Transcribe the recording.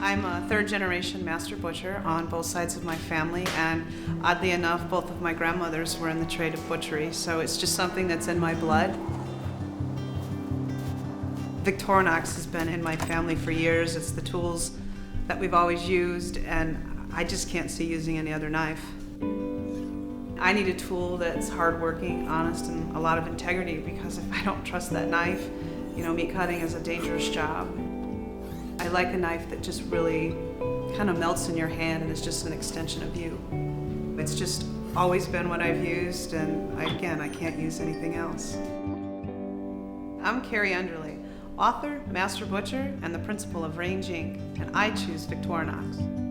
I'm a third-generation master butcher on both sides of my family, and oddly enough, both of my grandmothers were in the trade of butchery, so it's just something that's in my blood. Victorinox has been in my family for years. It's the tools that we've always used, and I just can't see using any other knife. I need a tool that's hardworking, honest, and a lot of integrity, because if I don't trust that knife, meat cutting is a dangerous job. I like a knife that just really kind of melts in your hand and is just an extension of you. It's just always been what I've used, and again, I can't use anything else. I'm Kari, author, master butcher, and the principal of Range Inc., and I choose Victorinox.